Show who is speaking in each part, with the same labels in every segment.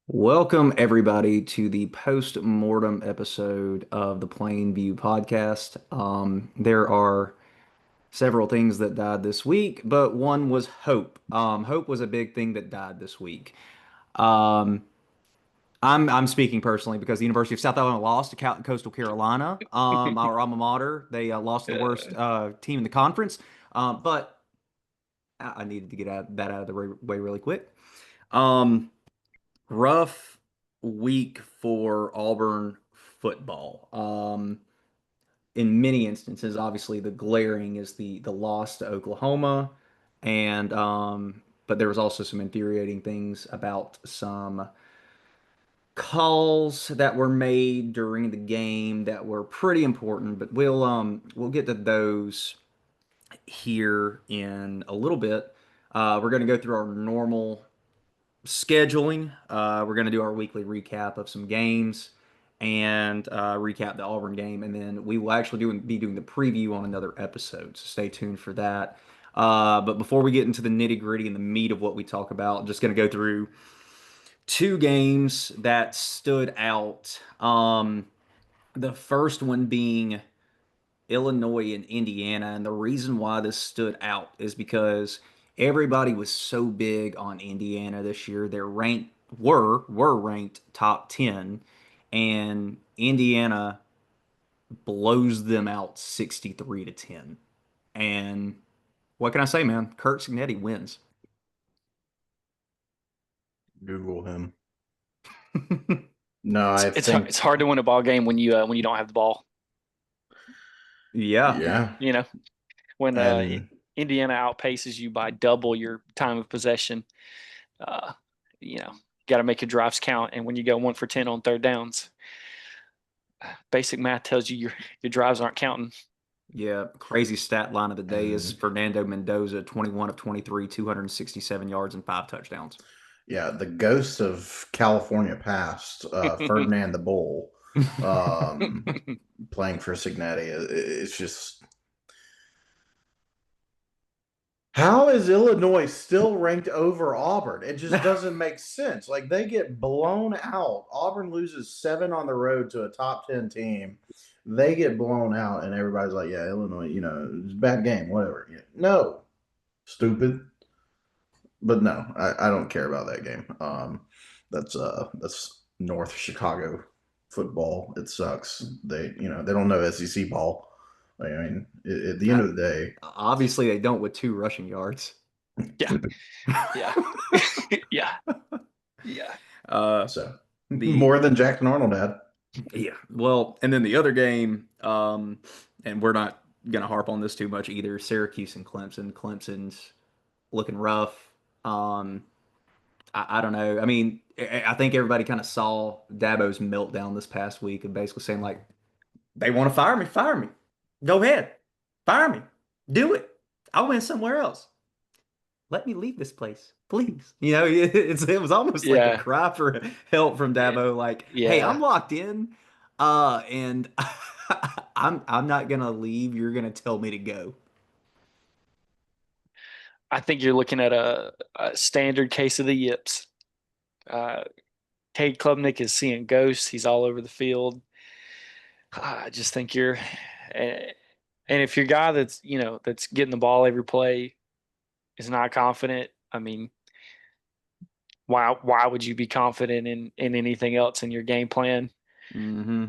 Speaker 1: Welcome, everybody, to the post-mortem episode of the Plain View podcast. There are several things that died this week, but one was hope. Hope was a big thing that died this week. Um, I'm speaking personally because the University of South Alabama lost to Coastal Carolina, our alma mater. They lost to the worst team in the conference, but I needed to get that out of the way really quick. Um, Rough week for Auburn football. In many instances, obviously the glaring is the loss to Oklahoma, and but there was also some infuriating things about some calls that were made during the game that were pretty important. But we'll get to those here in a little bit. We're going to go through our normal scheduling. We're going to do our weekly recap of some games and recap the Auburn game, and then we will actually be doing the preview on another episode. So stay tuned for that. But before we get into the nitty gritty and the meat of what we talk about, I'm just going to go through two games that stood out. The first one being Illinois and Indiana. And the reason why this stood out is because everybody was so big on Indiana this year. They're ranked were ranked top 10, and Indiana blows them out 63 to 10. And what can I say, man? Kurt Signetti wins.
Speaker 2: Google him. No,
Speaker 3: It's
Speaker 2: I
Speaker 3: it's hard,
Speaker 2: think,
Speaker 3: it's hard to win a ball game when you don't have the ball.
Speaker 1: Yeah.
Speaker 2: yeah.
Speaker 3: You know, when
Speaker 2: And
Speaker 3: Indiana outpaces you by double your time of possession, uh, you know, got to make your drives count. And when you go 1 for 10 on third downs, basic math tells you your drives aren't counting.
Speaker 1: Yeah, crazy stat line of the day is
Speaker 2: and
Speaker 1: Fernando Mendoza, 21 of 23, 267 yards and five touchdowns.
Speaker 2: yeah, the ghost of California past, Ferdinand the Bull, um, playing for Signetti. It's just, how is Illinois still ranked over Auburn? It just doesn't make sense. Like, they get blown out. Auburn loses 7 on the road to a top 10 team. They get blown out, and everybody's like, yeah, Illinois, it's a bad game, whatever. Yeah. No, stupid. But no, I don't care about that game. That's North Chicago football. It sucks. They don't know SEC ball. I mean, at the end of the day,
Speaker 1: Obviously, they don't with two rushing yards.
Speaker 3: Yeah, yeah, yeah, yeah.
Speaker 1: Uh,
Speaker 2: so
Speaker 1: the
Speaker 2: more than Jackson Arnold had.
Speaker 1: Yeah, well, and then the other game, and we're not gonna harp on this too much either. Syracuse and Clemson. Clemson's looking rough. Um, I don't know. I mean, I think everybody kind of saw Dabo's meltdown this past week and basically saying like, they want to fire me, fire me. Go ahead, fire me, do it. I'll win somewhere else. Let me leave this place, please. It was almost like a
Speaker 3: Yeah,
Speaker 1: cry for help from Dabo, like, hey, I'm
Speaker 3: yeah.
Speaker 1: locked in, and I'm not gonna leave. You're gonna tell me to go.
Speaker 3: I think you're looking at a standard case of the yips. Uh, Cade Klubnik is seeing ghosts. He's all over the field. I just think and if your guy that's getting the ball every play is not confident, I mean, why would you be confident in anything else in your game plan?
Speaker 1: Hmm.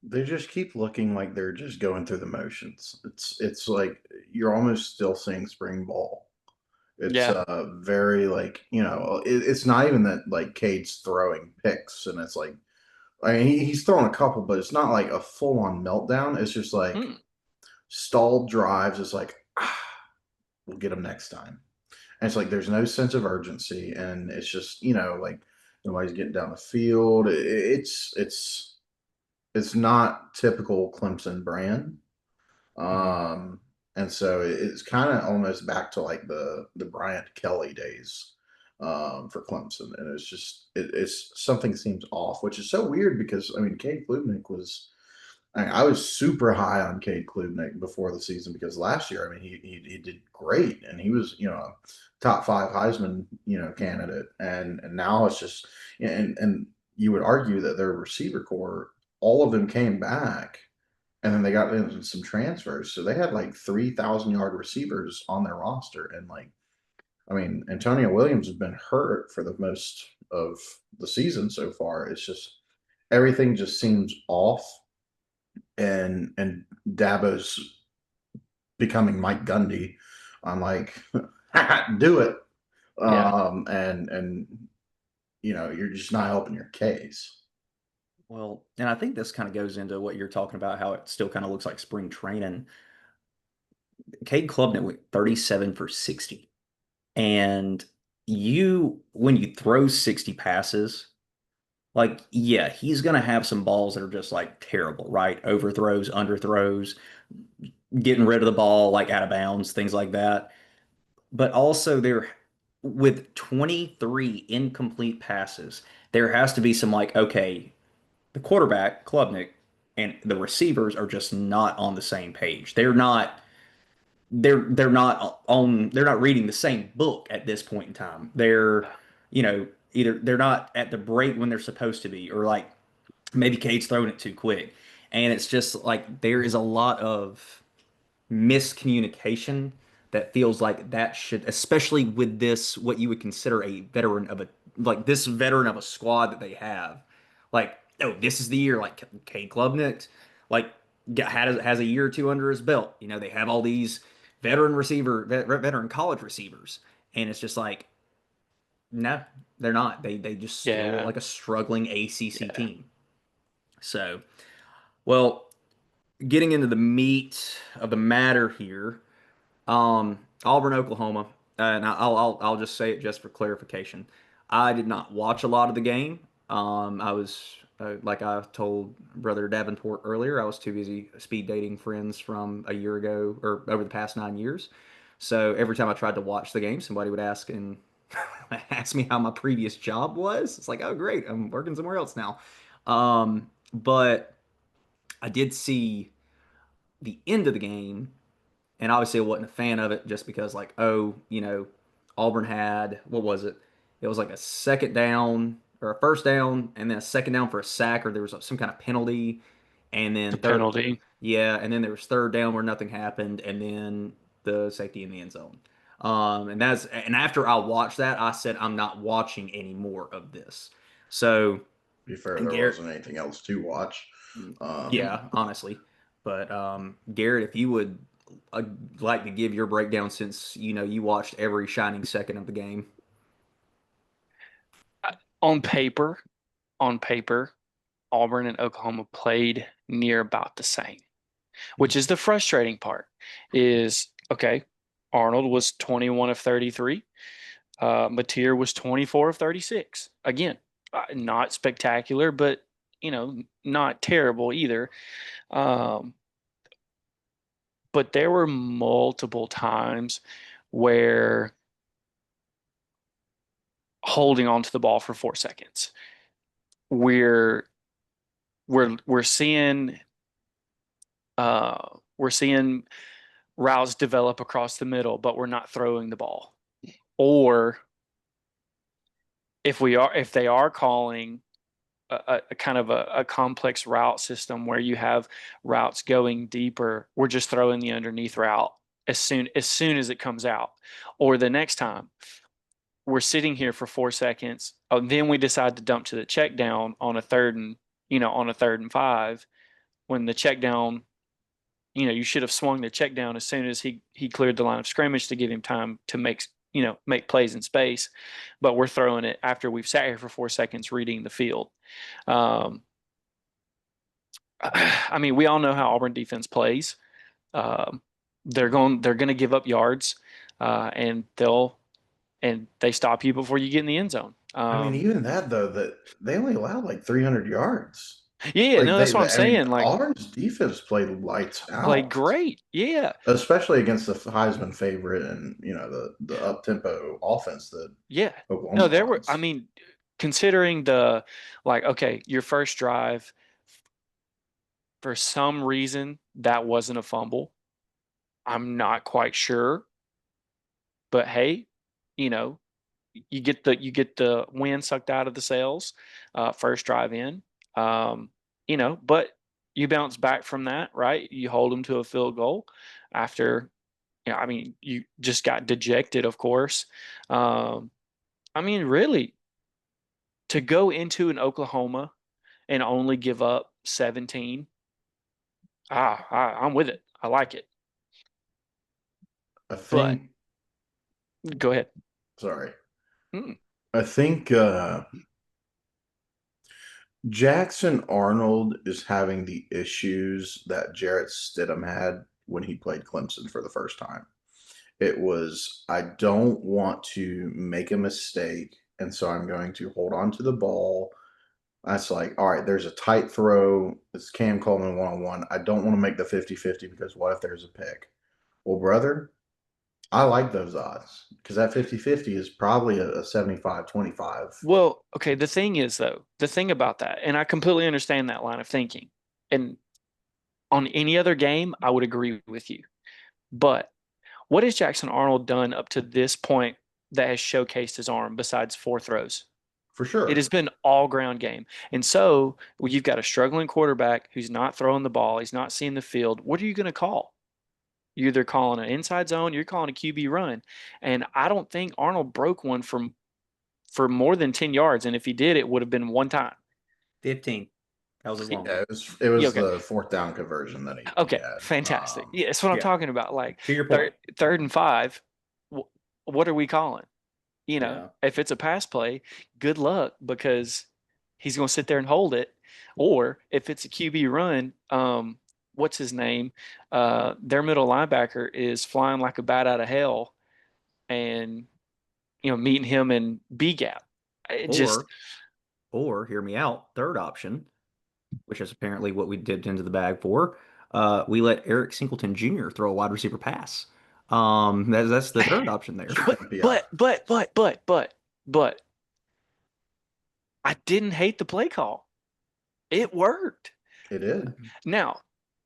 Speaker 2: They just keep looking like they're just going through the motions. It's like you're almost still seeing spring ball. It's
Speaker 3: Yeah.
Speaker 2: very like it's not even that like Cade's throwing picks and it's like I mean he's throwing a couple, but it's not like a full on meltdown. It's just like
Speaker 3: Hmm.
Speaker 2: stalled drives. It's like we'll get them next time. And it's like there's no sense of urgency, and it's just like nobody's getting down the field. It's not typical Clemson brand. Um, and so it's kind of almost back to like the Bryant Kelly days for Clemson, and it's something seems off, which is so weird because I mean Cade Klubnik was I was super high on Cade Klubnik before the season because last year, I mean, he did great and he was, a top five Heisman, candidate. And now it's just, and you would argue that their receiver core, all of them came back and then they got in some transfers. So they had like 3,000-yard receivers on their roster. And like, I mean, Antonio Williams has been hurt for the most of the season so far. It's just everything just seems off, and Dabo's becoming Mike Gundy. I'm like, do it,
Speaker 3: Yeah.
Speaker 2: and you're just not helping your case.
Speaker 1: Well, and I think this kind of goes into what you're talking about, how it still kind of looks like spring training. Cade Klubnik went 37 for 60. And when you throw 60 passes, like, yeah, he's going to have some balls that are just like terrible, right? Overthrows, underthrows, getting rid of the ball, like out of bounds, things like that. But also, with 23 incomplete passes, there has to be some like, okay, the quarterback, Klubnik, and the receivers are just not on the same page. They're not reading the same book at this point in time. Either they're not at the break when they're supposed to be, or like maybe Cade's throwing it too quick. And it's just like there is a lot of miscommunication that feels like that should, especially with this, what you would consider a veteran of a like this veteran of a squad that they have. Like, oh, this is the year. Like Cade Klubnik, like has a year or two under his belt. They have all these veteran college receivers, and it's just like, no, they're not. They just still look
Speaker 3: Yeah.
Speaker 1: like a struggling ACC
Speaker 3: Yeah.
Speaker 1: team. So, well, getting into the meat of the matter here. Auburn, Oklahoma, and I'll just say it just for clarification. I did not watch a lot of the game. I was like I told Brother Davenport earlier, I was too busy speed dating friends from a year ago or over the past 9 years. So every time I tried to watch the game, somebody would ask and ask me how my previous job was. It's like, oh great, I'm working somewhere else now. But I did see the end of the game, and obviously I wasn't a fan of it just because like, oh, Auburn had, what was it? It was like a second down or a first down and then a second down for a sack, or there was some kind of penalty, and
Speaker 3: The
Speaker 1: then third,
Speaker 3: penalty.
Speaker 1: yeah, and then there was third down where nothing happened, and then the safety in the end zone. And after I watched that, I said I'm not watching any more of this. So,
Speaker 2: To be fair,
Speaker 1: and
Speaker 2: there
Speaker 1: Garrett,
Speaker 2: wasn't anything else to watch. Um,
Speaker 1: yeah, honestly. But Garrett, if you would like to give your breakdown, since you watched every shining second of the game.
Speaker 3: On paper, on paper, Auburn and Oklahoma played near about the same, which is the frustrating part. Is okay, Arnold was 21 of 33. Mateer was 24 of 36. Again, not spectacular, but not terrible either. Um, but there were multiple times where holding on to the ball for 4 seconds. We're we're seeing we're seeing routes develop across the middle, but we're not throwing the ball. Or if they are calling a kind of a complex route system where you have routes going deeper, we're just throwing the underneath route as soon as it comes out. Or the next time we're sitting here for 4 seconds, then we decide to dump to the check down on a third and 5, when the check down, you should have swung the check down as soon as he cleared the line of scrimmage to give him time to make plays in space. But we're throwing it after we've sat here for 4 seconds reading the field. Um, I mean, we all know how Auburn defense plays. Um, they're going to give up yards, and they stop you before you get in the end zone.
Speaker 2: I mean, even that though, that they only allowed like 300 yards.
Speaker 3: Yeah,
Speaker 2: Like
Speaker 3: no, that's what I'm
Speaker 2: I mean,
Speaker 3: saying. Like,
Speaker 2: Auburn's defense played lights
Speaker 3: played
Speaker 2: out,
Speaker 3: great. Yeah,
Speaker 2: especially against the Heisman favorite and the up tempo offense that
Speaker 3: yeah. No,
Speaker 2: Oklahoma
Speaker 3: there were. I
Speaker 2: runs.
Speaker 3: mean, considering the, like, okay, your first drive, For some reason, that wasn't a fumble. I'm not quite sure, but hey, you know, you get the wind sucked out of the sails, first drive in. Um, but you bounce back from that, right? You hold them to a field goal after, I mean, you just got dejected, of course. Um, I mean, really, to go into an Oklahoma and only give up 17, I'm with it. I like it.
Speaker 2: I
Speaker 3: But
Speaker 2: think.
Speaker 3: go ahead.
Speaker 2: Sorry.
Speaker 3: Mm.
Speaker 2: I think Jackson Arnold is having the issues that Jarrett Stidham had when he played Clemson for the first time. It was, I don't want to make a mistake, and so I'm going to hold on to the ball. That's like, all right, there's a tight throw. It's Cam Coleman one on one. I don't want to make the 50-50 because what if there's a pick? Well, brother, I like those odds because that 50-50 is probably a 75-25.
Speaker 3: Well, okay, the thing is though, the thing about that, and I completely understand that line of thinking. And on any other game, I would agree with you. But what has Jackson Arnold done up to this point that has showcased his arm besides four throws?
Speaker 2: For
Speaker 3: It has
Speaker 2: sure.
Speaker 3: been all ground game. And so well, you've got a struggling quarterback who's not throwing the ball, he's not seeing the field. What are you going to call? You're either calling an inside zone, you're calling a QB run. And I don't think Arnold broke one for more than 10 yards. And if he did, it would have been one time.
Speaker 1: 15. That was his
Speaker 2: Yeah,
Speaker 1: longest.
Speaker 2: it
Speaker 3: Yeah,
Speaker 2: was
Speaker 3: okay.
Speaker 2: the fourth down conversion that he
Speaker 3: Okay,
Speaker 2: had.
Speaker 3: fantastic. Yeah, that's what I'm
Speaker 1: Yeah.
Speaker 3: talking about. Like
Speaker 1: To your point.
Speaker 3: third and five, what are we calling?
Speaker 1: Yeah.
Speaker 3: If it's a pass play, good luck because he's going to sit there and hold it. Or if it's a QB run, what's his name? Their middle linebacker is flying like a bat out of hell, and meeting him in B gap. It just
Speaker 1: Or, or hear me out. Third option, which is apparently what we dipped into the bag for. We let Eric Singleton Jr. throw a wide receiver pass. That's the third option there.
Speaker 3: but
Speaker 2: Yeah,
Speaker 3: but I didn't hate the play call. It worked.
Speaker 2: it did.
Speaker 3: Now,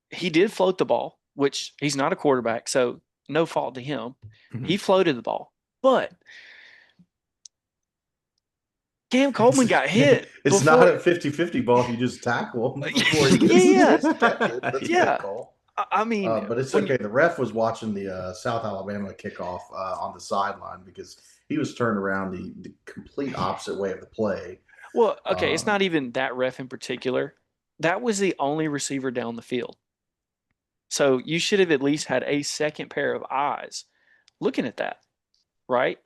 Speaker 3: he did float the ball, which he's not a quarterback, so no fault to him.
Speaker 1: Mhm.
Speaker 3: He floated the ball, but Cam
Speaker 2: It's,
Speaker 3: Coleman got hit
Speaker 2: it's not
Speaker 3: before.
Speaker 2: a 50-50 ball if you just tackle him before he
Speaker 3: Yeah,
Speaker 2: gets ejected. That's a good
Speaker 3: yeah.
Speaker 2: call.
Speaker 3: I mean,
Speaker 2: But it's
Speaker 3: when you
Speaker 2: okay. The ref was watching the South Alabama kickoff on the sideline because he was turned around the complete opposite way of the play.
Speaker 3: well, okay, it's
Speaker 2: Um,
Speaker 3: not even that ref in particular. That was the only receiver down the field. So you should have at least had a second pair of eyes looking at that, right?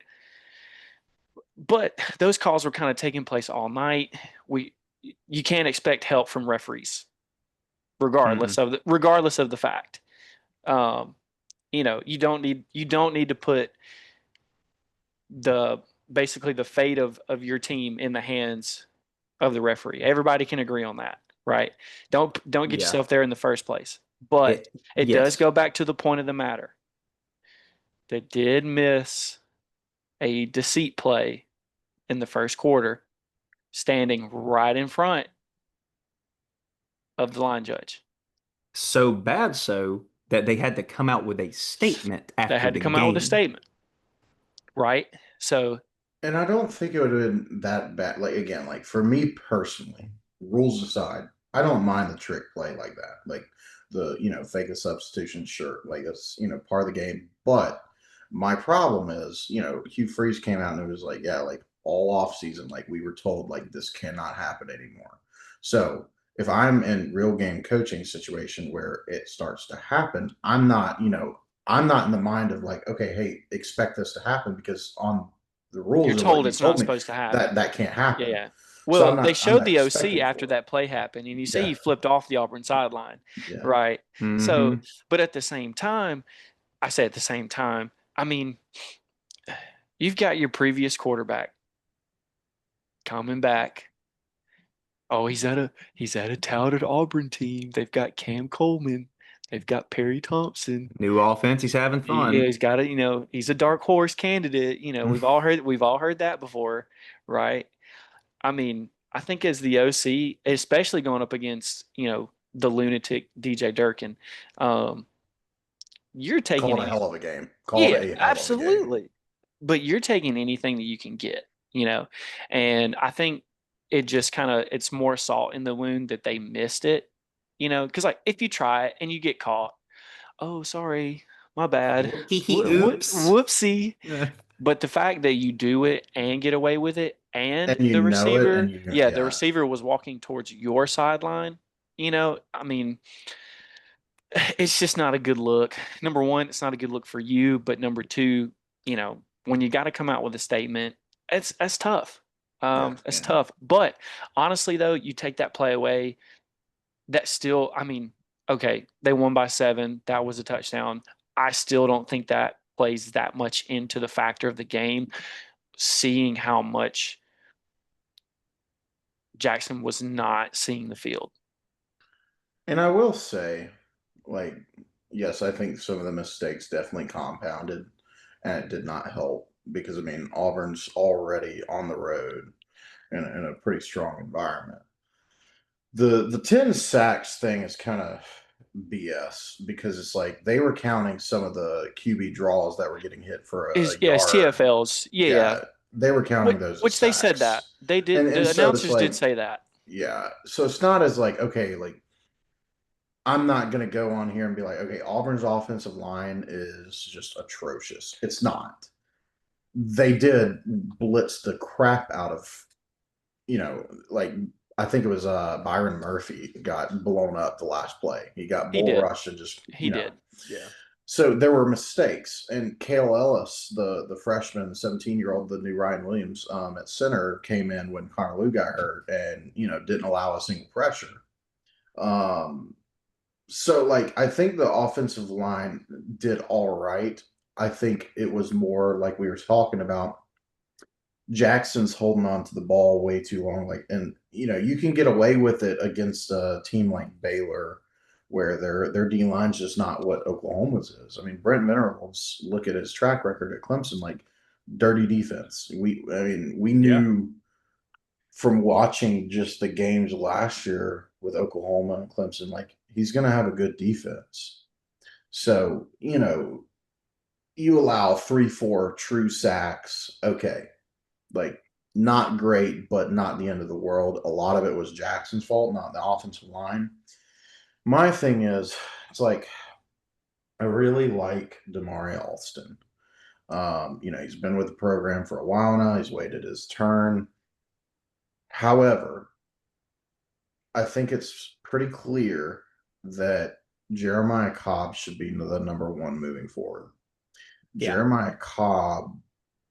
Speaker 3: But those calls were kind of taking place all night. You can't expect help from referees,
Speaker 1: Mhm.
Speaker 3: regardless of the fact. Um, you don't need to put the basically the fate of your team in the hands of the referee. Everybody can agree on that, right? Don't get
Speaker 1: Yeah.
Speaker 3: yourself there in the first place. But it does
Speaker 1: Yes.
Speaker 3: go back to the point of the matter. They did miss a deceit play in the first quarter, standing right in front of the line judge.
Speaker 1: So bad so that they had to come out with a statement
Speaker 3: They
Speaker 1: after
Speaker 3: had to
Speaker 1: the
Speaker 3: come out with a
Speaker 1: game.
Speaker 3: statement, right? So
Speaker 2: And I don't think it would have been that bad. Like again, like for me personally, rules aside, I don't mind the trick play like that. Like the fake a substitution, sure, like that's part of the game. But my problem is, Hugh Freeze came out and it was like, yeah, like all off season, like we were told like this cannot happen anymore. So if I'm in real game coaching situation where it starts to happen, I'm not in the mind of like, okay, hey, expect this to happen because on the
Speaker 3: you're
Speaker 2: rules of what
Speaker 3: told
Speaker 2: you
Speaker 3: it's not
Speaker 2: told me
Speaker 3: supposed to
Speaker 2: that
Speaker 3: happen.
Speaker 2: that can't
Speaker 3: Yeah,
Speaker 2: happen.
Speaker 3: yeah.
Speaker 2: So
Speaker 3: Well, they
Speaker 2: I'm
Speaker 3: showed
Speaker 2: not
Speaker 3: the OC
Speaker 2: expecting
Speaker 3: after
Speaker 2: for
Speaker 3: that play happened, and you
Speaker 2: it.
Speaker 3: see
Speaker 2: Yeah,
Speaker 3: he flipped off the Auburn sideline,
Speaker 2: yeah.
Speaker 3: right? So,
Speaker 1: Hmm.
Speaker 3: but at the same time, I say at the same time, I mean, you've got your previous quarterback coming back. Oh, he's at a touted Auburn team. They've got Cam Coleman. They've got Perry Thompson.
Speaker 1: New offense. He's having
Speaker 3: Yeah,
Speaker 1: fun.
Speaker 3: he's got he's a dark horse candidate. We've all heard that before, right? I mean, I think as the OC, especially going up against, the lunatic DJ Durkin. Um, you're taking
Speaker 2: Called a
Speaker 3: any,
Speaker 2: hell of a game. Called
Speaker 3: yeah,
Speaker 2: a hell of a game.
Speaker 3: absolutely. But you're taking anything that you can get, you know. And I think it just kind of it's more salt in the wound that they missed it, you know, because like if you try it and you get caught, oh, sorry, my bad,
Speaker 1: Oops.
Speaker 3: whoopsie. But the fact that you do it and get away with it, and
Speaker 2: And you
Speaker 3: the
Speaker 2: know it, and
Speaker 3: receiver,
Speaker 2: you
Speaker 3: yeah, the
Speaker 2: yeah.
Speaker 3: receiver was walking towards your sideline, you know, I mean, it's just not a good look. Number one, it's not a good look for you. But number two, you know, when you got to come out with a statement, that's tough.
Speaker 2: Yeah,
Speaker 3: It's
Speaker 2: yeah.
Speaker 3: tough. But honestly, though, you take that play away, that still, I mean, okay, they won by 7. That was a touchdown. I still don't think that plays that much into the factor of the game, seeing how much Jackson was not seeing the field.
Speaker 2: And I will say, like, yes, I think some of the mistakes definitely compounded, and it did not help because I mean Auburn's already on the road in a pretty strong environment. The 10 sacks thing is kind of BS because it's like they were counting some of the QB draws that were getting hit for
Speaker 3: Is
Speaker 2: a
Speaker 3: yeah, it's
Speaker 2: yard.
Speaker 3: TFLs. Yeah, yeah.
Speaker 2: Yeah, they were counting those as
Speaker 3: Which they said that.
Speaker 2: sacks.
Speaker 3: They did
Speaker 2: And
Speaker 3: the
Speaker 2: so it's
Speaker 3: announcers did
Speaker 2: like,
Speaker 3: say that.
Speaker 2: yeah. So it's not as like, okay, like I'm not gonna go on here and be like, okay, Auburn's offensive line is just atrocious. It's not. They did blitz the crap out of, like I think it was Byron Murphy got blown up the last play. He got
Speaker 3: He
Speaker 2: bull
Speaker 3: did.
Speaker 2: rushed and just,
Speaker 3: He did. Yeah.
Speaker 2: So there were mistakes. And Kale Ellis, the freshman, 17-year-old, the new Ryan Williams at center, came in when Connor Lou got hurt and, didn't allow a single pressure. Um, so like I think the offensive line did all right. I think it was more like we were talking about. Jackson's holding on to the ball way too long. Like, and you can get away with it against a team like Baylor, where their D line's just not what Oklahoma's is. I mean, Brent Venables, look at his track record at Clemson, like dirty defense. We
Speaker 1: Yeah.
Speaker 2: knew from watching just the games last year with Oklahoma and Clemson, like he's going to have a good defense. So, you allow 3, 4 true sacks. Okay. Like, not great, but not the end of the world. A lot of it was Jackson's fault, not the offensive line. My thing is, it's like, I really like Damari Alston. He's been with the program for a while now. He's waited his turn. However, I think it's pretty clear that Jeremiah Cobb should be the number one moving forward.
Speaker 1: Yeah.
Speaker 2: Jeremiah Cobb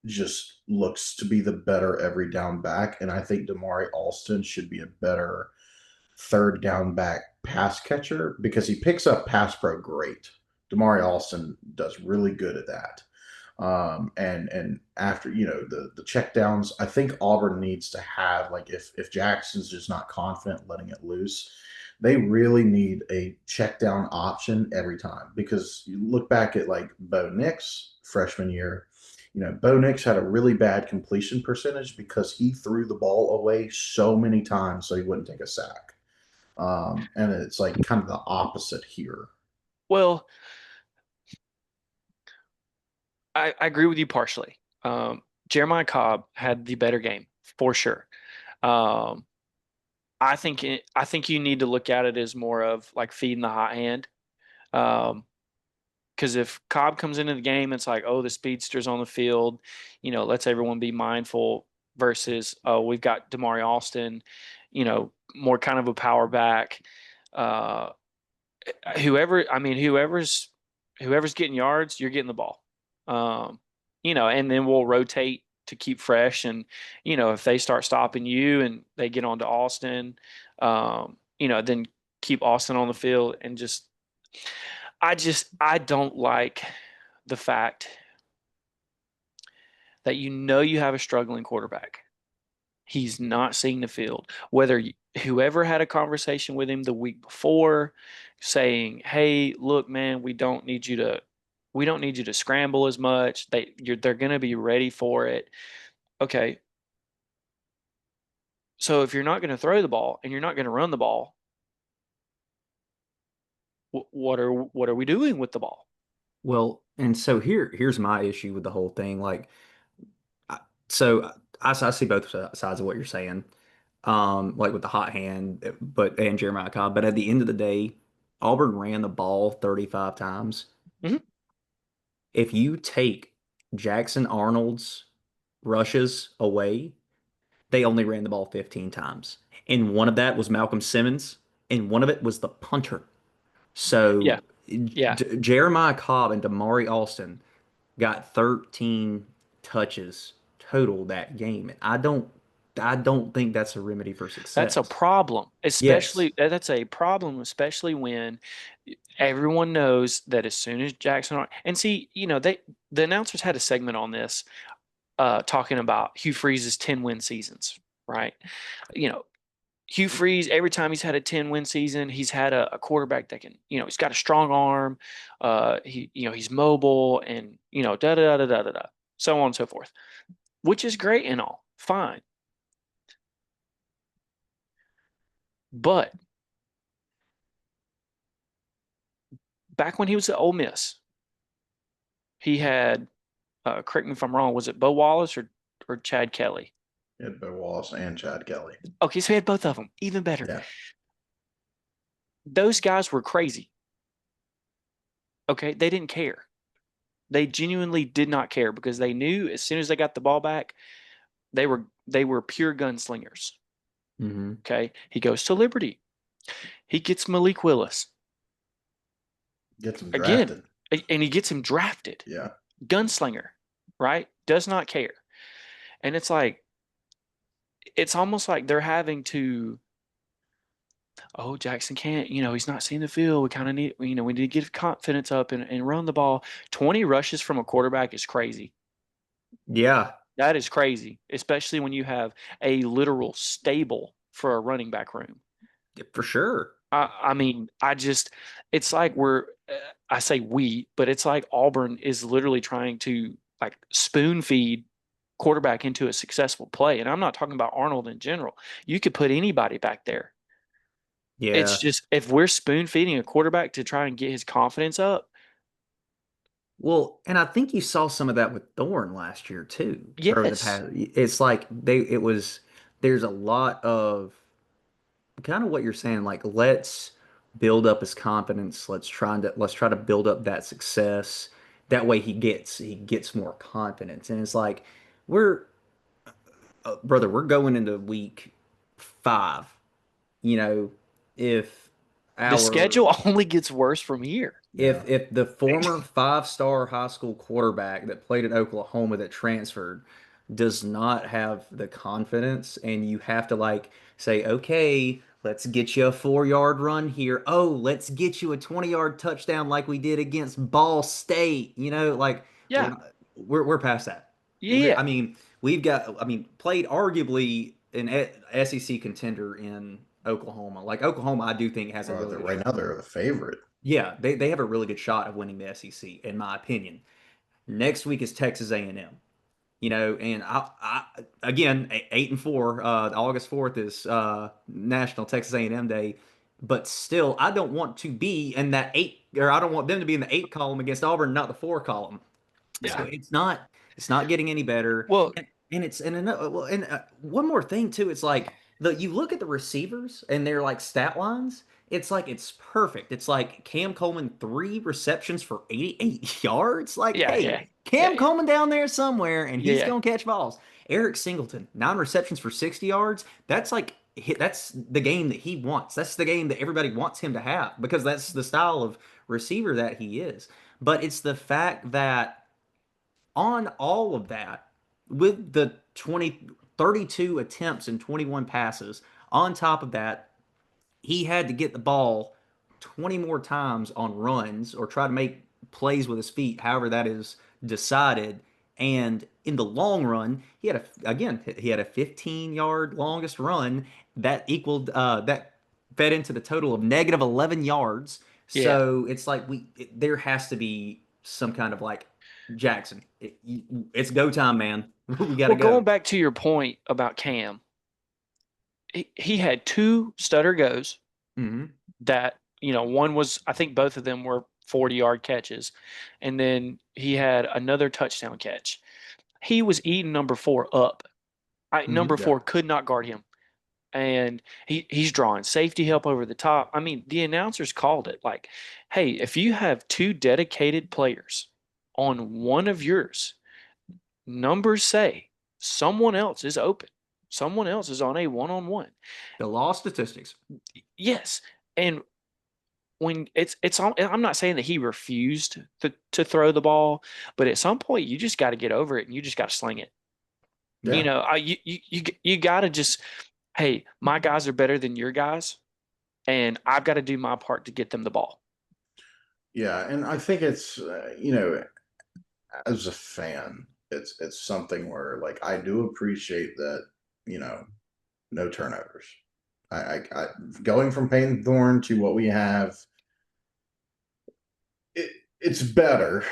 Speaker 2: just looks to be the better every down back, and I think Damari Alston should be a better third down back pass catcher because he picks up pass pro great. Damari Alston does really good at that. And after the check downs, I think Auburn needs to have, like, if Jackson's just not confident letting it loose, they really need a check down option every time because you look back at like Bo Nix freshman year. Bo Nix had a really bad completion percentage because he threw the ball away so many times so he wouldn't take a sack. And it's like kind of the opposite here.
Speaker 3: Well, I agree with you partially. Jeremiah Cobb had the better game for sure. Um, I think you need to look at it as more of like feeding the hot hand. Because if Cobb comes into the game, it's like, oh, the speedster's on the field, let's everyone be mindful. Versus, oh, we've got Damari Alston, more kind of a power back. Uh, whoever's getting yards, you're getting the ball. And then we'll rotate to keep fresh. And, if they start stopping you and they get onto Austin, then keep Austin on the field and I don't like the fact that you have a struggling quarterback. He's not seeing the field. Whoever had a conversation with him the week before saying, "Hey, look, man, we don't need you to scramble as much. They're going to be ready for it." Okay. So if you're not going to throw the ball and you're not going to run the ball, what are we doing with the ball?
Speaker 1: Well, and so here's my issue with the whole thing. Like, I- so I see both sides of what you're saying. Like with the hot hand, and Jeremiah Cobb. But at the end of the day, Auburn ran the ball 35 times.
Speaker 3: Mhm.
Speaker 1: If you take Jackson Arnold's rushes away, they only ran the ball 15 times. And one of that was Malcolm Simmons, and one of it was the punter.
Speaker 3: Yeah,
Speaker 1: So
Speaker 3: yeah.
Speaker 1: Jeremiah Cobb and Damari Alston got 13 touches total that game. And I don't think that's a remedy for
Speaker 3: That's a
Speaker 1: success.
Speaker 3: problem,
Speaker 1: Yes.
Speaker 3: especially that's a problem, especially when everyone knows that as soon as and see, the announcers had a segment on this, talking about Hugh Freeze's 10-win seasons, right? You know, Hugh Freeze, every time he's had a 10-win season, he's had a quarterback that can, he's got a strong arm, he's mobile, and da da da da da da, so on and so forth, which is great and all, fine. But back when he was at Ole Miss, he had, correct me if I'm wrong, was it Bo Wallace or Chad Kelly?
Speaker 2: He had Bo Wallace and Chad Kelly.
Speaker 3: Okay, so he had both of them, even better.
Speaker 2: Yeah.
Speaker 3: Those guys were crazy. Okay, they didn't care. They genuinely did not care because they knew as soon as they got the ball back, they were pure gunslingers.
Speaker 1: Hmm.
Speaker 3: Okay, he goes to Liberty. He gets Malik Willis
Speaker 2: Gets him
Speaker 3: again,
Speaker 2: drafted.
Speaker 3: and he gets him drafted.
Speaker 2: Yeah.
Speaker 3: Gunslinger, right? Does not care. And it's almost like they're having to, oh, Jackson can't, he's not seeing the field. We kind of need, we need to get confidence up and run the ball. 20 rushes from a quarterback is crazy.
Speaker 1: Yeah,
Speaker 3: That is crazy, especially when you have a literal stable for a running back room.
Speaker 1: for sure.
Speaker 3: I mean, it's like I say we, but it's like Auburn is literally trying to like spoon feed quarterback into a successful play. And I'm not talking about Arnold in general. You could put anybody back there. It's
Speaker 1: Yeah.
Speaker 3: just if we're spoon feeding a quarterback to try and get his confidence up,
Speaker 1: Well, and I think you saw some of that with Thorne last year too, or the
Speaker 3: yes.
Speaker 1: past. It's like there's a lot of kind of what you're saying, like let's build up his confidence. Let's try to build up that success. That way he gets more confidence. And it's like we're brother, we're going into week 5. You know, if
Speaker 3: The
Speaker 1: our
Speaker 3: schedule only gets worse from here.
Speaker 2: Yeah.
Speaker 1: if the former 5-star high school quarterback that played at Oklahoma that transferred does not have the confidence, and you have to like say, okay, let's get you a 4-yard run here. Oh, let's get you a 20-yard touchdown like we did against Ball State. Like we're
Speaker 3: Yeah.
Speaker 1: we're past that.
Speaker 3: Yeah.
Speaker 1: I mean, played arguably an SEC contender in Oklahoma. Like Oklahoma, I do think has a really good
Speaker 2: Right
Speaker 1: shot.
Speaker 2: now they're the favorite.
Speaker 1: Yeah, they have a really good shot of winning the SEC, in my opinion. Next week is Texas A&M. And I again 8-4. August 4th is National Texas A&M Day, but still, I don't want to be in that eight, or I don't want them to be in the 8 column against Auburn, not the 4 column. So
Speaker 3: Yeah.
Speaker 1: it's not getting any better.
Speaker 3: Well,
Speaker 1: And it's and another well and one more thing too. It's like you look at the receivers and their like stat lines. It's like it's perfect. It's like Cam Coleman 3 receptions for 88 yards. Like,
Speaker 3: yeah,
Speaker 1: hey,
Speaker 3: yeah. Yeah,
Speaker 1: Cam
Speaker 3: yeah.
Speaker 1: Coleman down there somewhere, and
Speaker 3: Yeah,
Speaker 1: he's
Speaker 3: yeah.
Speaker 1: gonna catch balls. Eric Singleton 9 receptions for 60 yards. That's like that's the game that he wants. That's the game that everybody wants him to have because that's the style of receiver that he is. But it's the fact that on all of that, with the 32 attempts and 21 passes, on top of that, he had to get the ball 20 more times on runs or try to make plays with his feet, however that is decided. And in the long run, he had a 15-yard longest run that fed into the total of negative 11 yards.
Speaker 3: Yeah.
Speaker 1: So it's like there has to be some kind of like Jackson. It's go time, man. We got to
Speaker 3: Well, going
Speaker 1: go.
Speaker 3: back to your point about Cam, he had two stutter goes
Speaker 1: Hmm.
Speaker 3: that one was, I think both of them were 40-yard catches. And then he had another touchdown catch. He was eating number 4 up. Number
Speaker 2: Yeah.
Speaker 3: 4 could not guard him. And he's drawing safety help over the top. I mean, the announcers called it like, hey, if you have 2 dedicated players on one of yours, numbers say someone else is open. Someone else is on a one-on-one.
Speaker 1: The law statistics.
Speaker 3: Yes. And when I'm not saying that he refused to throw the ball, but at some point you just got to get over it and you just got to sling it.
Speaker 2: Yeah.
Speaker 3: You got to just, hey, my guys are better than your guys, and I've got to do my part to get them the ball.
Speaker 2: Yeah, and I think it's as a fan, it's something where like I do appreciate that no turnovers. I going from Payton Thorne to what we have, it's better,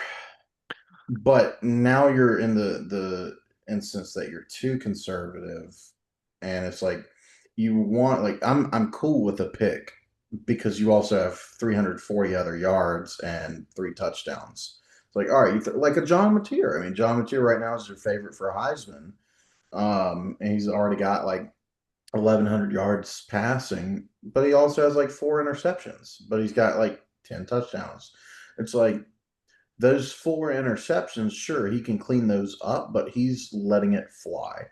Speaker 2: but now you're in the instance that you're too conservative, and it's like you want like I'm cool with a pick because you also have 340 other yards and 3 touchdowns. It's like all right, like a John Mateer. I mean, John Mateer right now is your favorite for Heisman, and he's already got like 1,100 yards passing, but he also has like 4 interceptions, but he's got like 10 touchdowns. It's like those 4 interceptions, sure, he can clean those up, but he's letting it fly.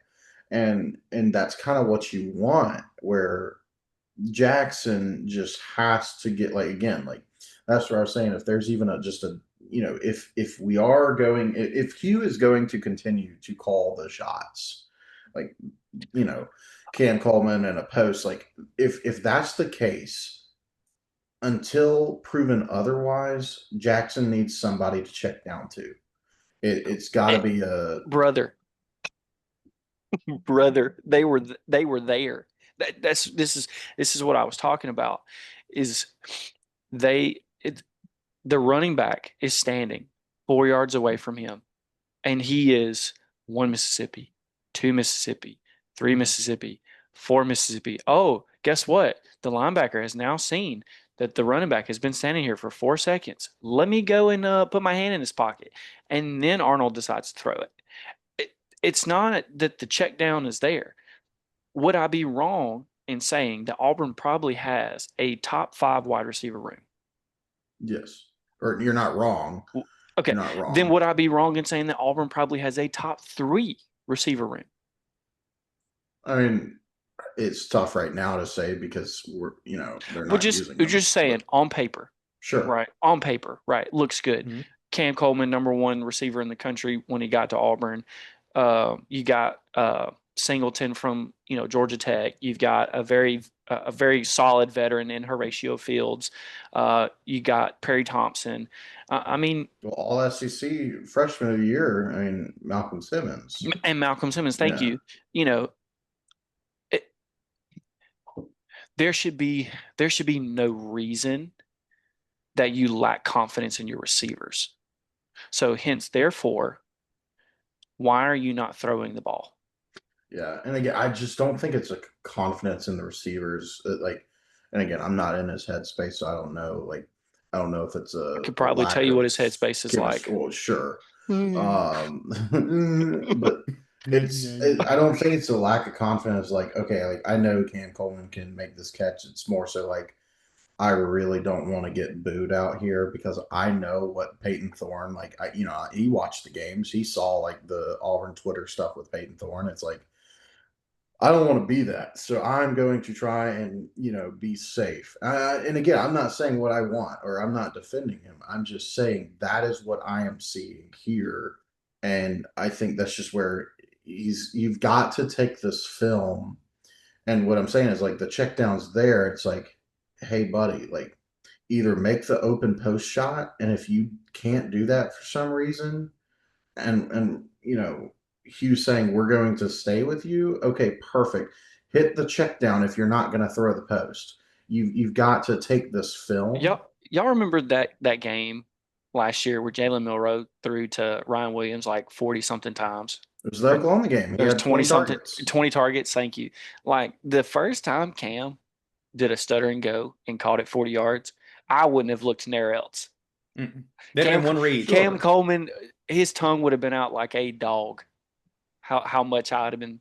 Speaker 2: And that's kind of what you want, where Jackson just has to get like again, like that's what I was saying. If there's even just a if we are going if Hugh is going to continue to call the shots, like Cam Coleman and a post, like if that's the case, until proven otherwise, Jackson needs somebody to check down to. It's got to be a
Speaker 3: brother. They were there. This is what I was talking about. Is the running back is standing 4 yards away from him, and he is 1 Mississippi, 2 Mississippi, 3 Mississippi, 4 Mississippi. Oh, guess what? The linebacker has now seen that the running back has been standing here for 4 seconds. Let me go and put my hand in his pocket. And then Arnold decides to throw it. It's not that the check down is there. Would I be wrong in saying that Auburn probably has a top 5 wide receiver room?
Speaker 2: yes. Or you're not wrong.
Speaker 3: Okay.
Speaker 2: You're not wrong.
Speaker 3: Then would I be wrong in saying that Auburn probably has a top 3 receiver room?
Speaker 2: I mean, it's tough right now to say because they're not using them.
Speaker 3: We're just saying on paper.
Speaker 2: Sure.
Speaker 3: Right. On paper. Right. Looks good.
Speaker 1: Mm-hmm.
Speaker 3: Cam Coleman, number 1 receiver in the country when he got to Auburn. You got Singleton from Georgia Tech. You've got a very solid veteran in Horatio Fields. You got Perry Thompson. I mean,
Speaker 2: well, all SEC freshman of the year. I mean, Malcolm Simmons.
Speaker 3: And Malcolm Simmons. Thank you. There should be no reason that you lack confidence in your receivers. So hence, therefore, why are you not throwing the ball?
Speaker 2: Yeah, and again, I just don't think it's a confidence in the receivers. And again, I'm not in his headspace, so I don't know. Like, I don't know if it's a.
Speaker 3: I could probably tell you what his headspace is like.
Speaker 2: Well, sure, but I don't think it's a lack of confidence. Like, okay, like I know Cam Coleman can make this catch. It's more so like I really don't want to get booed out here because I know what Payton Thorne like. He watched the games. He saw like the Auburn Twitter stuff with Payton Thorne. It's like I don't want to be that, so I'm going to try and be safe. And again, I'm not saying what I want or I'm not defending him. I'm just saying that is what I am seeing here, and I think that's just where you've got to take this film. And what I'm saying is like the check down's there. It's like, hey, buddy, like either make the open post shot, and if you can't do that for some reason, and Hugh saying we're going to stay with you, okay, perfect. Hit the check down if you're not going to throw the post. You've got to take this film.
Speaker 3: Y'all remember that game last year where Jalen Milroe threw to Ryan Williams like 40 something times?
Speaker 2: It was the Oklahoma game. He had 20 targets.
Speaker 3: 20 targets. Thank you. Like the first time Cam did a stutter and go and caught it 40 yards, I wouldn't have looked nowhere else.
Speaker 1: Mm-mm. In one read.
Speaker 3: Cam Coleman, his tongue would have been out like a dog. How much I would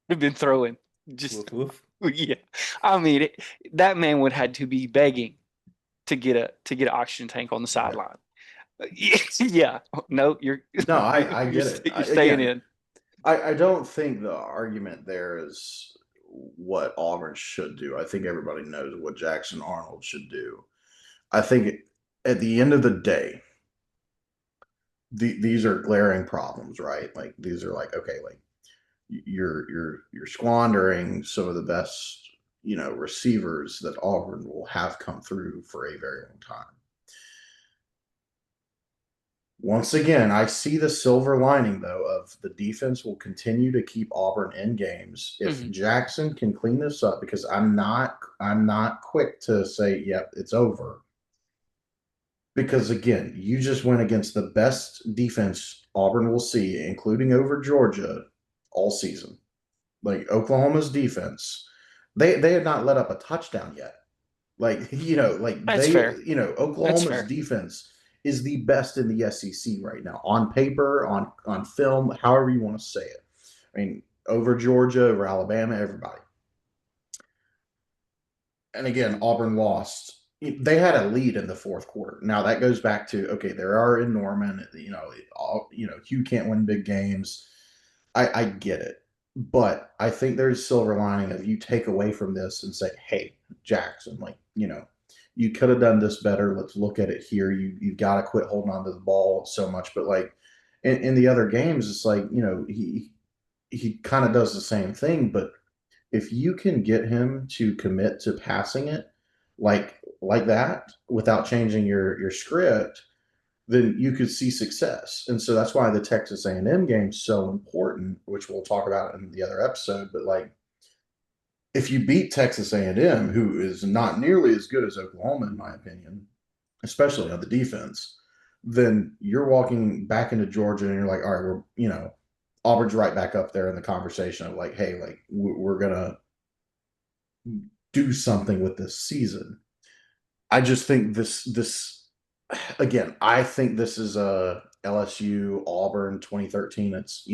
Speaker 3: have been throwing. Just
Speaker 1: Woof, woof.
Speaker 3: yeah. I mean, that man would had to be begging to get an oxygen tank on the
Speaker 2: Yeah.
Speaker 3: sideline. Yeah. No,
Speaker 2: No, I get it.
Speaker 3: you're staying
Speaker 2: Again,
Speaker 3: in.
Speaker 2: I don't think the argument there is what Auburn should do. I think everybody knows what Jackson Arnold should do. I think at the end of the day, these are glaring problems, right? Like these are like, okay, like you're squandering some of the best, receivers that Auburn will have come through for a very long time. Once again, I see the silver lining though of the defense will continue to keep Auburn in games if Jackson can clean this up, because I'm not quick to say yep, it's over. Because again, you just went against the best defense Auburn will see, including over Georgia all season. Like Oklahoma's defense, they had not let up a touchdown yet. Like,
Speaker 3: That's fair. That's
Speaker 2: Oklahoma's
Speaker 3: fair.
Speaker 2: defense is the best in the SEC right now, on paper, on film, however you want to say it. I mean, over Georgia, over Alabama, everybody. And again, Auburn lost. They had a lead in the fourth quarter. Now that goes back to, okay, they are in Norman. Hugh can't win big games. I get it, but I think there's silver lining of you take away from this and say, hey, Jackson, you could have done this better. Let's look at it here. You've got to quit holding on to the ball so much. But like in the other games, it's like, he kind of does the same thing, but if you can get him to commit to passing it like that without changing your script, then you could see success. And so that's why the Texas A&M game is so important, which we'll talk about in the other episode. But like, if you beat Texas A&M, who is not nearly as good as Oklahoma, in my opinion, especially on the defense, then you're walking back into Georgia and you're like, all right, Auburn's right back up there in the conversation of like, hey, like we're gonna do something with this season. I just think this again. I think this is a LSU Auburn 2013. It's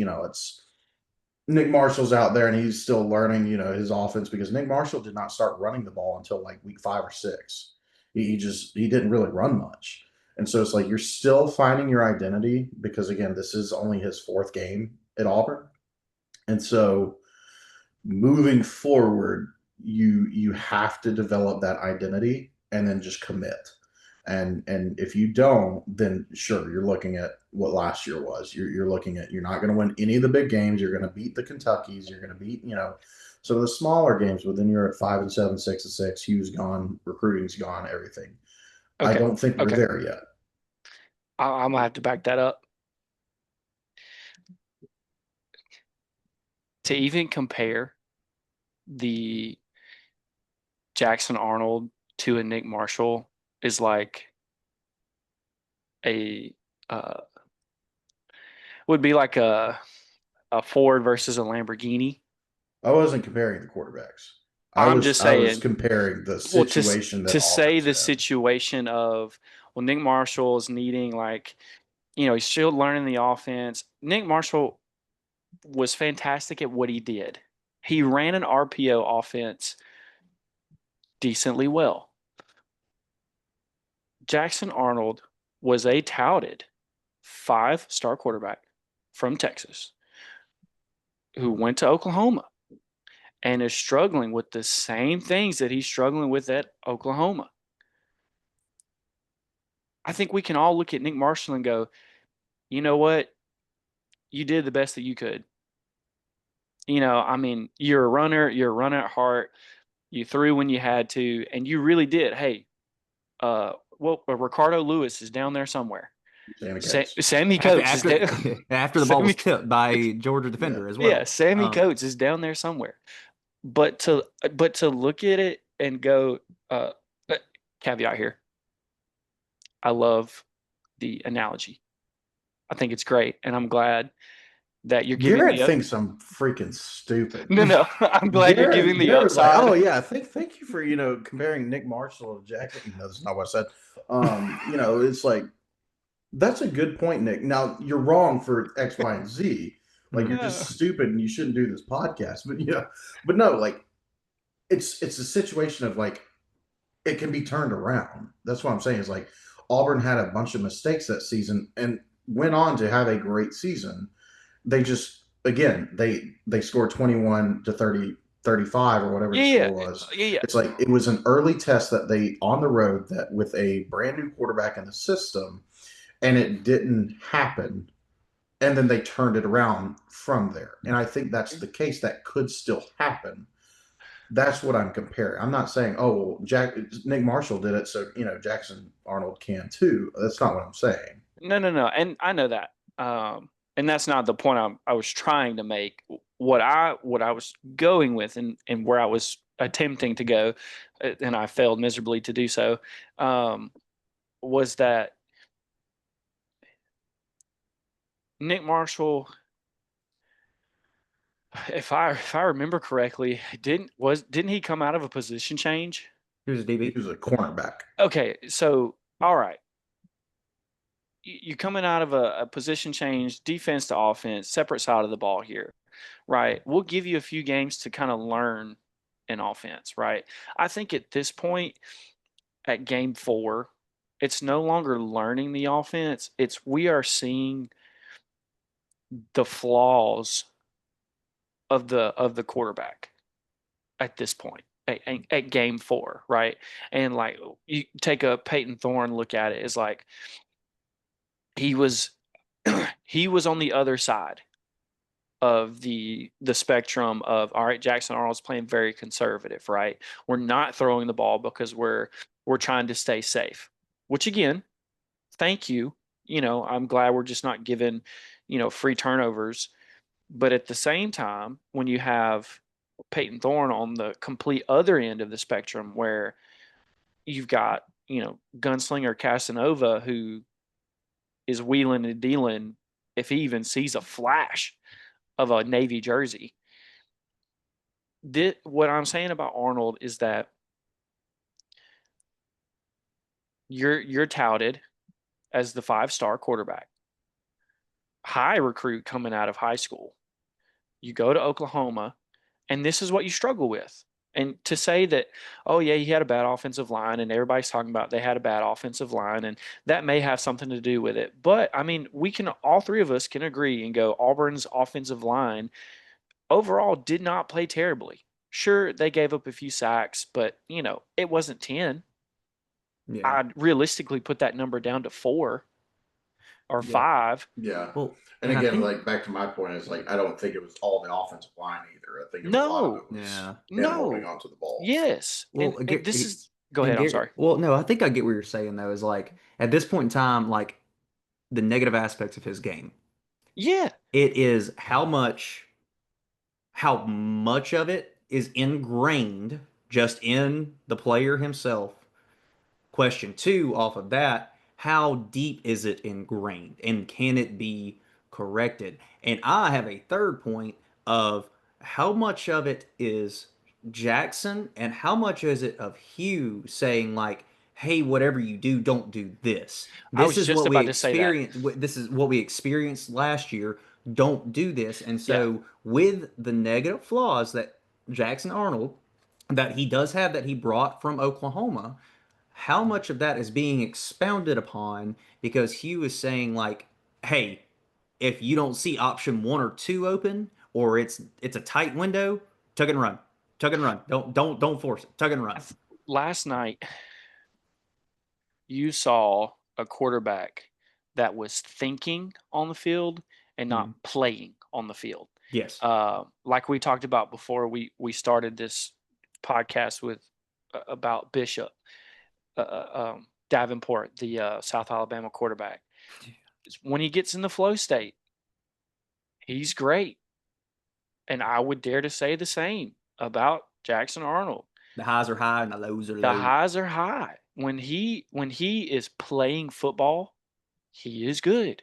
Speaker 2: Nick Marshall's out there and he's still learning, his offense, because Nick Marshall did not start running the ball until like week 5 or 6. He didn't really run much. And so it's like you're still finding your identity, because again, this is only his 4th game at Auburn. And so moving forward, you have to develop that identity and then just commit. And if you don't, then sure, you're looking at what last year was. You're looking at, you're not going to win any of the big games. You're going to beat the Kentuckys. You're going to beat, some of the smaller games, but then you're at 5-7, 6-6. Hugh's gone, recruiting's gone, everything. I
Speaker 3: Okay.
Speaker 2: don't think we're there yet.
Speaker 3: I'm gonna have to back that up. To even compare the Jackson Arnold to a Nick Marshall is like a would be like a Ford versus a Lamborghini.
Speaker 2: I wasn't comparing the quarterbacks.
Speaker 3: I'm just
Speaker 2: I was
Speaker 3: saying,
Speaker 2: comparing the
Speaker 3: well,
Speaker 2: situation that
Speaker 3: to say
Speaker 2: Auburn's
Speaker 3: the
Speaker 2: in.
Speaker 3: situation of, well, Nick Marshall is needing, like, he's still learning the offense. Nick Marshall was fantastic at what he did. He ran an RPO offense decently well. Jackson Arnold was a touted 5-star quarterback from Texas who went to Oklahoma and is struggling with the same things that he's struggling with at Oklahoma. I think we can all look at Nick Marshall and go, you know what? You did the best that you could. I mean, you're a runner at heart. You threw when you had to, and you really did. Hey, Ricardo Lewis is down there somewhere. Sammy Coates is down.
Speaker 1: After the ball was tipped by Georgia defender as well.
Speaker 3: Yeah, Sammy Coates is down there somewhere. But to look at it and go, caveat here. I love the analogy. I think it's great, and I'm glad that you're giving
Speaker 2: Garrett
Speaker 3: the
Speaker 2: thinks I'm freaking stupid.
Speaker 3: no. I'm glad you're giving the
Speaker 2: Garrett was like,
Speaker 3: upside.
Speaker 2: "Oh yeah, thank you for comparing Nick Marshall to Jack." No, that's not what I said. It's like that's a good point, Nick. Now you're wrong for X, Y, and Z. Like you're
Speaker 3: No.
Speaker 2: just stupid and you shouldn't do this podcast. But no, like it's a situation of like it can be turned around. That's what I'm saying. Is like Auburn had a bunch of mistakes that season and went on to have a great season. They just again they scored 21 to 30 35 or whatever the
Speaker 3: Yeah,
Speaker 2: score was.
Speaker 3: yeah.
Speaker 2: It's like it was an early test that they on the road that with a brand new quarterback in the system and it didn't happen and then they turned it around from there. And I think that's the case that could still happen. That's what I'm comparing. I'm not saying, oh, well, Nick Marshall did it, so Jackson Arnold can too. That's not what I'm saying.
Speaker 3: No. And I know that. And that's not the point I was trying to make. What I was going with and where I was attempting to go, and I failed miserably to do so, was that Nick Marshall, if I remember correctly, didn't he come out of a position change?
Speaker 1: He was a
Speaker 2: He
Speaker 1: DB.
Speaker 2: was a cornerback.
Speaker 3: Okay, so all right, you coming out of a position change, defense to offense, separate side of the ball here, right? We'll give you a few games to kind of learn an offense, right? I think at this point, at game 4, it's no longer learning the offense. We are seeing the flaws of the quarterback at this point at game 4, right? And like you take a Peyton Thorne look at it, is like he was he was on the other side of the spectrum of, all right, Jackson Arnold's playing very conservative, right? We're not throwing the ball because we're trying to stay safe. Which again, thank you. I'm glad we're just not giving, free turnovers. But at the same time, when you have Peyton Thorne on the complete other end of the spectrum, where you've got, Gunslinger Casanova, who is wheeling and dealing if he even sees a flash of a Navy jersey. What I'm saying about Arnold is that you're touted as the 5-star quarterback, high recruit coming out of high school. You go to Oklahoma, and this is what you struggle with. And to say that, oh yeah, he had a bad offensive line, and everybody's talking about they had a bad offensive line, and that may have something to do with it. But I mean, all three of us can agree and go, Auburn's offensive line overall did not play terribly. Sure, they gave up a few sacks, but it wasn't 10.
Speaker 1: Yeah.
Speaker 3: I'd realistically put that number down to 4 or
Speaker 1: Yeah.
Speaker 3: 5.
Speaker 2: Yeah.
Speaker 1: Well,
Speaker 2: And
Speaker 1: I
Speaker 2: again,
Speaker 1: think
Speaker 2: like back to my point is like I don't think it was all the offensive line either. I think a lot of
Speaker 3: No,
Speaker 2: it was
Speaker 1: yeah.
Speaker 2: him holding
Speaker 3: no,
Speaker 2: onto the ball.
Speaker 3: yes,
Speaker 1: Well,
Speaker 3: and this is. Go
Speaker 1: and
Speaker 3: ahead. I'm
Speaker 1: Garrett,
Speaker 3: sorry.
Speaker 1: well, no, I think I get what you're saying though. Is like at this point in time, like the negative aspects of his game.
Speaker 3: Yeah,
Speaker 1: It is how much of it is ingrained just in the player himself. Question two, off of that, how deep is it ingrained and can it be corrected? And I have a third point of how much of it is Jackson and how much is it of Hugh saying, like, hey, whatever you do, don't do this.
Speaker 3: I
Speaker 1: This
Speaker 3: was
Speaker 1: is
Speaker 3: just
Speaker 1: what we
Speaker 3: about to say that.
Speaker 1: experienced. This is what we experienced last year. Don't do this. And
Speaker 3: Yeah,
Speaker 1: so, with the negative flaws that Jackson Arnold, that he does have, that he brought from Oklahoma, how much of that is being expounded upon because Hugh is saying, like, hey, if you don't see option 1 or 2 open, or it's a tight window, tug and run, tug and run. Don't force it. Tug and run.
Speaker 3: last night you saw a quarterback that was thinking on the field and not
Speaker 1: Mm.
Speaker 3: playing on the field.
Speaker 1: Yes.
Speaker 3: Like we talked about before we started this podcast with about Bishop Davenport, the South Alabama quarterback. When he gets in the flow state, he's great. And I would dare to say the same about Jackson Arnold.
Speaker 1: The highs are high and the lows are
Speaker 3: The
Speaker 1: low.
Speaker 3: highs are high. When he is playing football, he is good.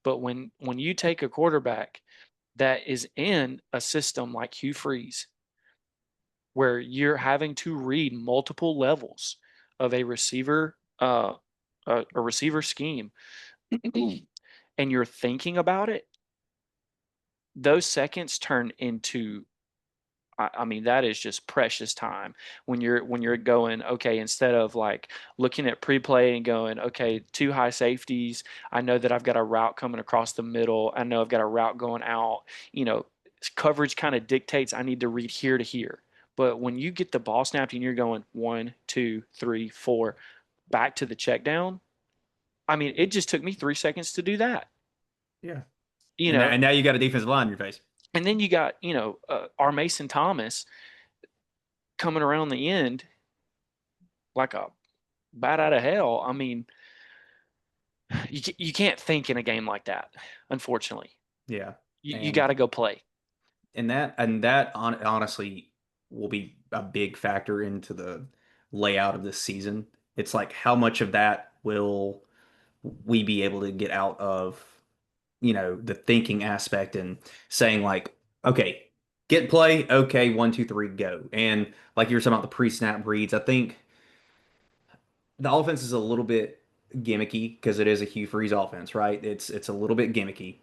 Speaker 3: But when you take a quarterback that is in a system like Hugh Freeze, where you're having to read multiple levels of a receiver, a receiver scheme, and you're thinking about it, those seconds turn into, I mean, that is just precious time when you're going, okay, instead of like looking at pre-play and going, okay, two high safeties, I know that I've got a route coming across the middle, I know I've got a route going out, you know, coverage kind of dictates I need to read here to here. But when you get the ball snapped and you're going 1, 2, 3, 4, back to the check down, I mean, it just took me 3 seconds to do that,
Speaker 1: Yeah.
Speaker 3: you
Speaker 1: And
Speaker 3: know.
Speaker 1: now you got a defensive line in your face.
Speaker 3: And then you got, our Mason Thomas coming around the end like a bat out of hell. I mean, you can't think in a game like that, unfortunately.
Speaker 1: Yeah.
Speaker 3: You
Speaker 1: And
Speaker 3: got to go play.
Speaker 1: honestly will be a big factor into the layout of this season. It's like how much of that will we be able to get out of, the thinking aspect and saying like, okay, get play, okay, 1, 2, 3, go. And like you were talking about the pre-snap reads, I think the offense is a little bit gimmicky because it is a Hugh Freeze offense, right? It's a little bit gimmicky,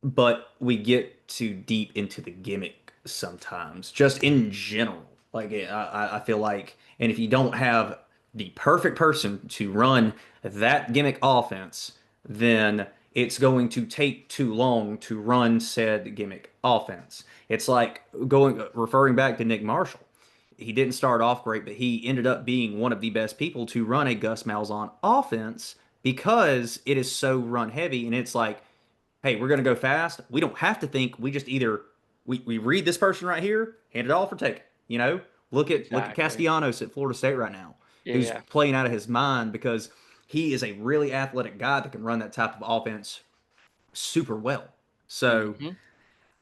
Speaker 1: but we get too deep into the gimmick sometimes, just in general. Like I feel like, and if you don't have the perfect person to run that gimmick offense, then it's going to take too long to run said gimmick offense. It's like referring back to Nick Marshall. He didn't start off great, but he ended up being one of the best people to run a Gus Malzahn offense because it is so run heavy, and it's like, hey, we're going to go fast. We don't have to think. We just either we read this person right here, hand it off or take it. Look at
Speaker 3: Exactly.
Speaker 1: Castellanos at Florida State right now, who's
Speaker 3: Yeah.
Speaker 1: playing out of his mind because he is a really athletic guy that can run that type of offense super well. So
Speaker 3: Hmm.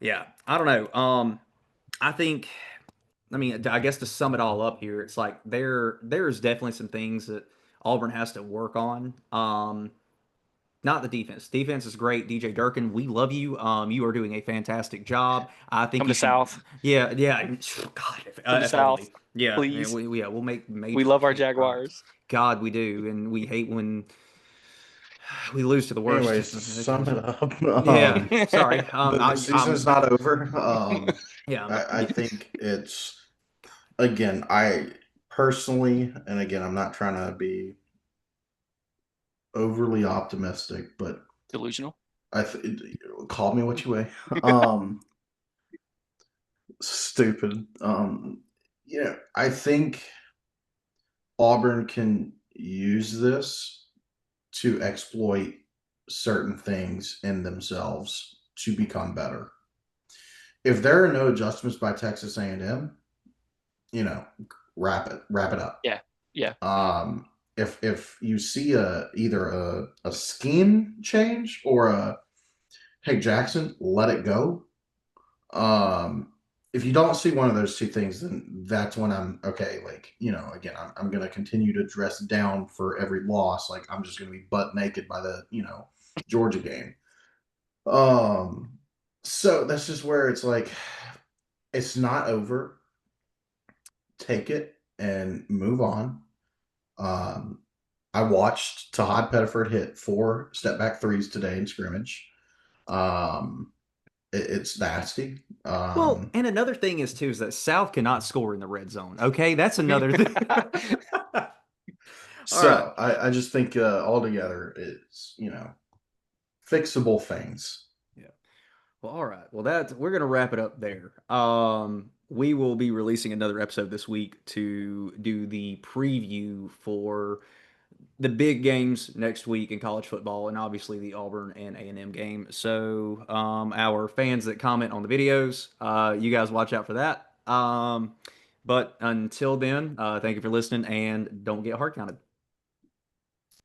Speaker 1: yeah, I don't know. I think. I mean, I guess to sum it all up here, it's like there's definitely some things that Auburn has to work on. Not the defense. Defense is great. DJ Durkin, we love you. You are doing a fantastic job. I think
Speaker 3: Come
Speaker 1: you
Speaker 3: to
Speaker 1: should.
Speaker 3: South.
Speaker 1: Yeah, yeah. God,
Speaker 3: Come to
Speaker 1: if only.
Speaker 3: South,
Speaker 1: Yeah,
Speaker 3: please.
Speaker 1: we'll make
Speaker 3: We
Speaker 1: major
Speaker 3: love our
Speaker 1: change strides.
Speaker 3: Jaguars.
Speaker 1: God, we do, and we hate when we lose to the worst.
Speaker 2: Anyways, to sum it up,
Speaker 1: Yeah, sorry.
Speaker 2: the season is not over.
Speaker 1: Yeah,
Speaker 2: I think it's again, I personally, and again, I'm not trying to be overly optimistic, but
Speaker 3: Delusional.
Speaker 2: call me what you may. Um, Stupid. I think Auburn can use this to exploit certain things in themselves to become better. If there are no adjustments by Texas A&M, you know, wrap it up.
Speaker 3: Yeah. Yeah.
Speaker 2: If you see either a scheme change or a hey Jackson, let it go. Um, if you don't see one of those two things, then that's when I'm okay. Like, again, I'm going to continue to dress down for every loss. Like, I'm just going to be butt naked by the, Georgia game. Um, so that's just where it's like, it's not over. Take it and move on. Um, I watched Tahad Pettiford hit 4 step back threes today in scrimmage. Um, it's nasty.
Speaker 1: well, and another thing is too is that South cannot score in the red zone. Okay, that's another thing. All right.
Speaker 2: So I just think altogether it's fixable things.
Speaker 1: Yeah. Well, all right. Well, we're gonna wrap it up there. We will be releasing another episode this week to do the preview for the big games next week in college football, and obviously the Auburn and A&M game. So, our fans that comment on the videos, you guys watch out for that. But until then, thank you for listening, and don't get hard counted.